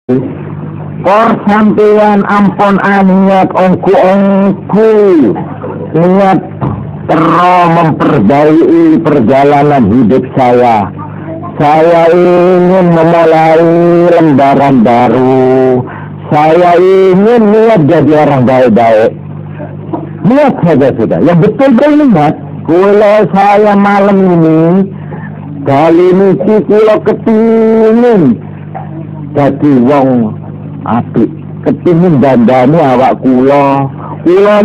Kor sampeyan ampun niat ongku niat memperbaiki perjalanan hidup saya. Saya ingin memulai lembaran baru. Saya ingin niat jadi orang baik-baik. Niat saja sudah. Yang betul-betul niat. Kalau saya malam ini kali ini kula kepingin jadi wong apik, kepingin dandani awak kula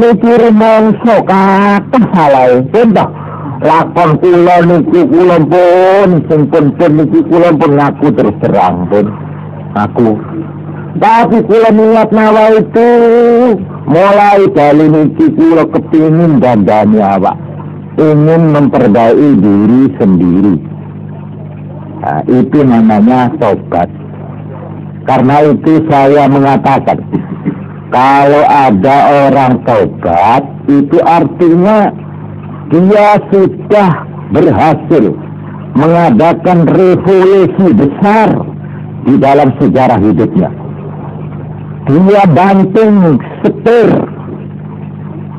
niki rumangsa kathah salah. Contoh lakon kula niki kula pun niki kula pun ngaku terus terang pun aku. Tapi kula niat nawa itu mulai kali niki kula kepingin dandani awak, ingin memperbaiki diri sendiri. Nah, itu namanya tobat. Karena itu saya mengatakan, kalau ada orang tobat, itu artinya dia sudah berhasil mengadakan revolusi besar di dalam sejarah hidupnya. Dia banting setir,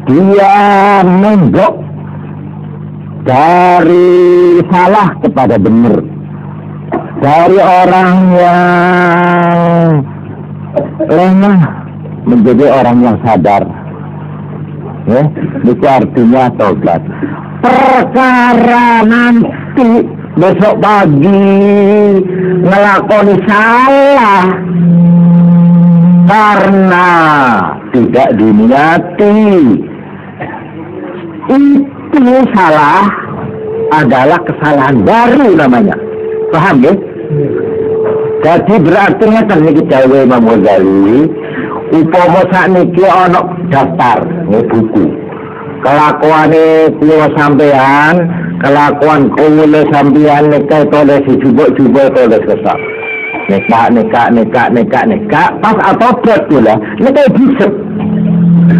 dia menggok dari salah kepada benar. Dari orang yang lengah menjadi orang yang sadar. Ya, itu artinya tobat. Perkara nanti besok pagi ngelakoni salah karena tidak diniati, itu salah adalah kesalahan baru namanya. Paham ya? Jadi berarti ngeten niki dawuh Imam Ghazali, upama sakniki ana daftar buku. Kelakuane kula sampean, kelakuan kula sampean nek tulis jubuk-jubuk tulis kesal. Nekak, pas atobot kula, nek bisa.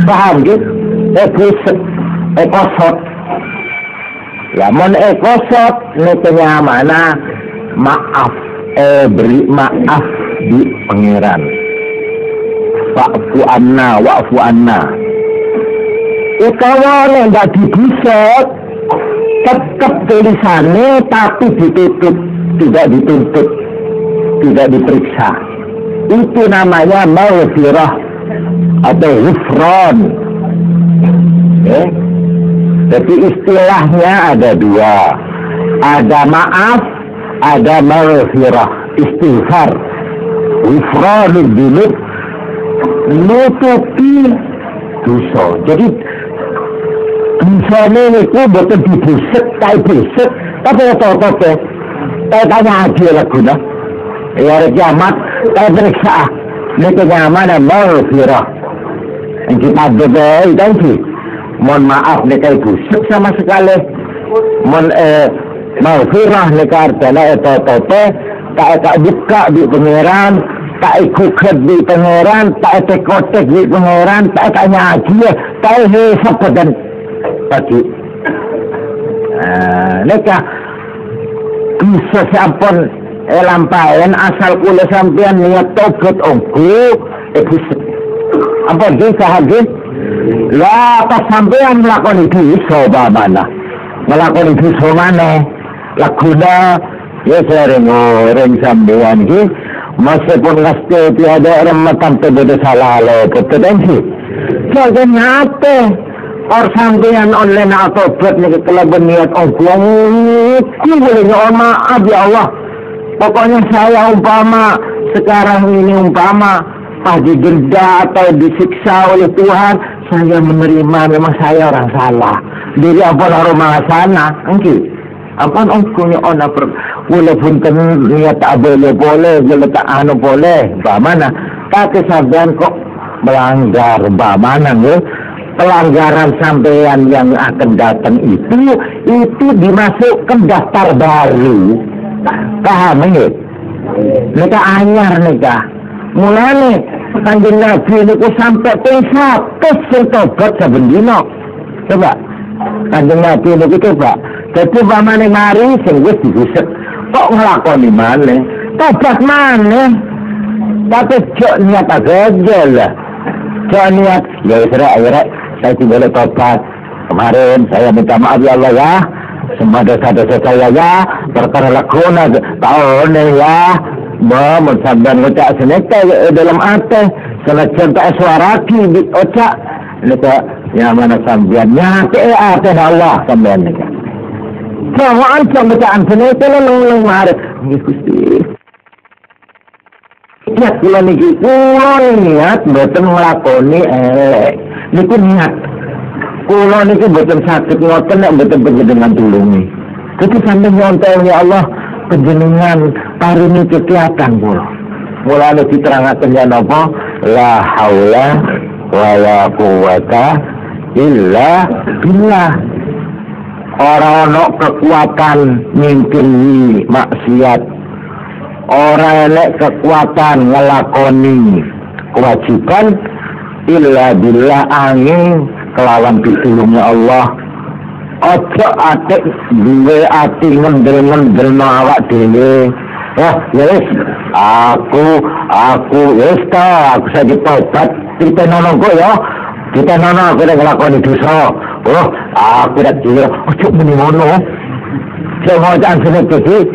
Paham ya? Bisa. Ekosot. Lamun ekosot nek nyamana maaf, beri maaf di pangeran. Wa'fu anna. Kalau nggak dibusek, tetap tulisannya tapi ditutup, tidak dituntut, tidak diperiksa. Itu namanya maghfirah atau ghufran. Jadi istilahnya ada dua, ada maaf, ada maghfirah, istighfar. Ghufranul dzunub, nutupi dosa. Jadi dosa ini betul dibusek, tapi apa-apa saya tanya aja lah guna ya hari kiamat saya periksa ini kenyamanan maghfirah yang kita berdaya itu sih. Mohon maaf nek busek sama sekali. Maghfirah nek artane apa-apa tak buka di pangeran, tak ikut di pangeran, tak kotek di pangeran, tak ngaji, tak hisap dan tadi. Nek bisa sampun lampayan asal kula sampean niat tobat ongku bisa. Apa dia lah pas sampean melakukan itu coba mana melakukan itu mana lakuna ya sering sampean ki meskipun nasti tiada orang tanpa beda salah lo potensi jangan nyate or sampean online atau buat nih kalau berniat Allah boleh maaf ya Allah. Pokoknya saya umpama sekarang ini pagi denda atau disiksa oleh Tuhan, saya menerima memang saya orang salah. Diri apa rumah sana, engki. Apa punya ona walaupun kan niat tak boleh, tak boleh, bagaimana? Tapi sampean kok melanggar, bagaimana nih? Pelanggaran sampean yang akan datang itu dimasukkan daftar baru. Paham ya? Mereka anyar mereka. Mulane Kanjeng Nabi niku sampai ping 100 sing tobat saben dina. Coba. Kanjeng Nabi niku coba. Dadi pamane mari sing wis digusek kok nglakoni maneh. Tobat maneh. Tapi cok niat aja lah. Cok niat, ya Israel, saya boleh tobat. Kemarin saya minta maaf ya Allah ya. Semua dosa-dosa saya ya. Perkara lakuna tahun ya. Bahwa sabdan ngocak seneka dalam hati. Senajan tak suaraki di ocak. Nika yang mana sambiannya ke Allah sambian nika. Semua ancam bacaan seneka lalu marah. Gusti. Niat kula niki kula niat mboten nglakoni elek. Niku niat. Kula niki mboten saged ngoten nek mboten panjenengan tulungi. Jadi sampe nyontel ya Allah panjenengan paringi kekuatan kula. Mulane diterangaken ya napa? La haula wala quwata illa billah. Ora ana kekuatan ngingkiri maksiat. Orang elek kekuatan ngelakoni kewajiban illa billah angin kelawan pitulungnya Allah. Ojo atik duwe ati ngendel-ngendel awak dhewe. Wah, yes, aku wis ta, aku saiki tobat. Kita nono kok ya. Kita nono aku nek nglakoni dosa. Oh, aku dak dhewe. Ojo muni ngono. Jangan jangan iki.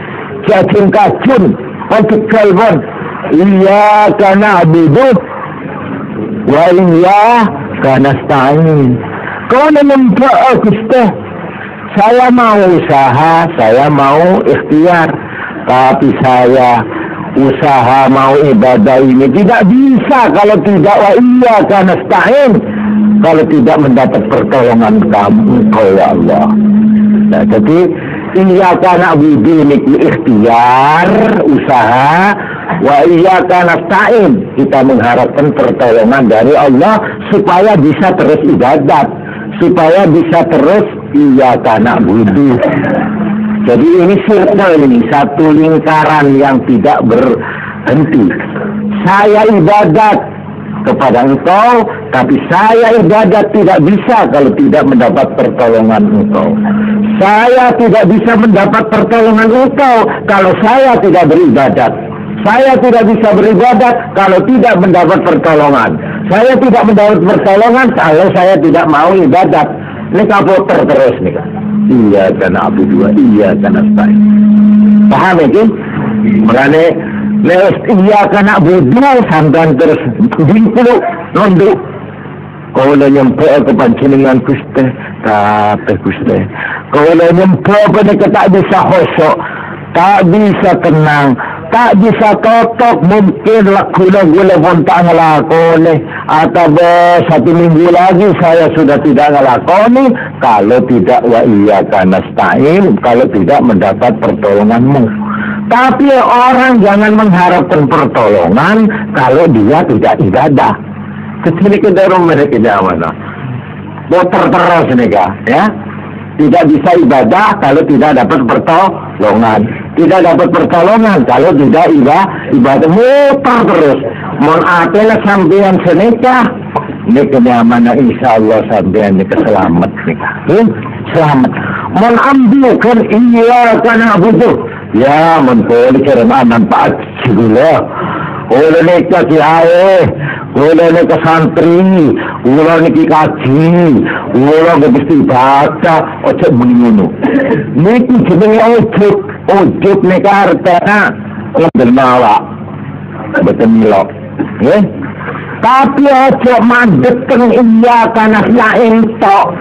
Jajin kajun. Untuk kalban, iya karena abudu, wa iya karena stain. Kau nampak Gusti, saya mau usaha, saya mau ikhtiar, tapi saya usaha mau ibadah ini tidak bisa kalau tidak wa iya karena stain. Kalau tidak mendapat pertolongan kamu, ya Allah. Nah, jadi iyyaka na'budu niki ikhtiar usaha wa iyyaka nasta'in kita mengharapkan pertolongan dari Allah supaya bisa terus ibadat, supaya bisa terus iyyaka na'budu. Jadi ini circle ini, satu lingkaran yang tidak berhenti. Saya ibadat kepada engkau, tapi saya ibadat tidak bisa kalau tidak mendapat pertolongan engkau. Saya tidak bisa mendapat pertolongan engkau kalau saya tidak beribadat. Saya tidak bisa beribadat kalau tidak mendapat pertolongan. Saya tidak mendapat pertolongan kalau saya tidak mau ibadat. Ini kapoter terus nih kan. Iya karena abu dua, iya karena stain. Paham ini? Makanya lewat iya karena bodoh sampai terus bingkulu nonduk. Kau le nyempel ke pancingan Gusti, tapi Gusti. Kau le nyempel pada tak bisa khusuk, tak bisa tenang, tak bisa totok. Mungkin lagu-lagu pun tak ngelakoni. Atau satu minggu lagi saya sudah tidak ngelakoni. Kalau tidak wa iyyaka nasta'in, kalau tidak mendapat pertolonganmu. Tapi orang jangan mengharapkan pertolongan kalau dia tidak ibadah. Kesini ke dalam mereka mana? Boter terus nih ya. Tidak bisa ibadah kalau tidak dapat pertolongan. Tidak dapat pertolongan kalau tidak ibadah. Muter terus. Mon atela sampean senika. Ini kenyamanan insya Allah sampean ini keselamat nih. Selamat. Mon ambilkan iya karena butuh. Ya, mentoli karena manfaat juga. Oleh nikah kiai, oleh nikah santri, oleh nikah kaji, oleh mesti baca, ojo muni ngono. Niki jenenge ojo nikah artena ngedel mawak. Betul milok. Nggih. Tapi ojo mandeten iya kana lain tok.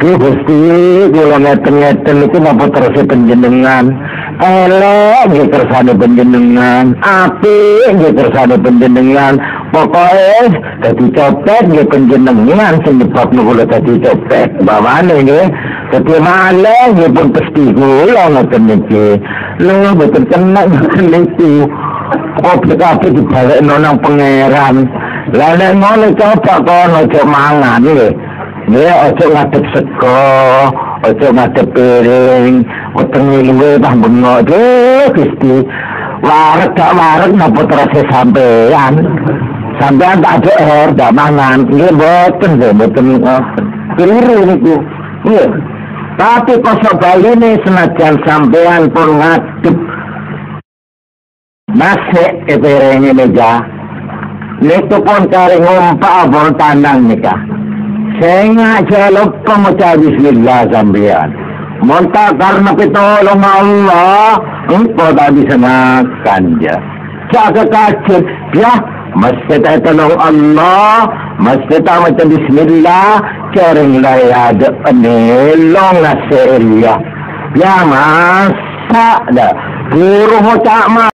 Gusti, kula ngeten-ngeten niku napa terus panjenengan. Elek nggih kersane panjenengan, apik nggih kersane panjenengan. Pokoke dadi copet nggih panjenengan sing nyebabno kula dadi copet. Bawane nggih. Dadi malih nggih pun pesti kula ngoten niki. Lha mboten kena ngoten niku. Kok kabeh dibalekno nang pangeran. Lah nek ngono coba kono aja mangan nggih. Ya, ojo ngadep sego, ojo ngadep piring, wetenge luwe pah bengok. Gusti, wareg gak wareg napa terus sampean. Sampean tak ada dak mangan. Nggih mboten keliru niku. Nggih. Tapi kosok baline senajan sampean pun ngadep Masih ipiringi meja. Nito pun kari ngumpa abon tanang nika. Senga jalop pemuca bismillah sambian. Monta karena pitolong Allah, engkau tak bisa makan je. Jaga kacil, ya, mesti tak tolong Allah, mesti tak macam bismillah, kering layad penelong lah seria. Ya masa dah, guru tak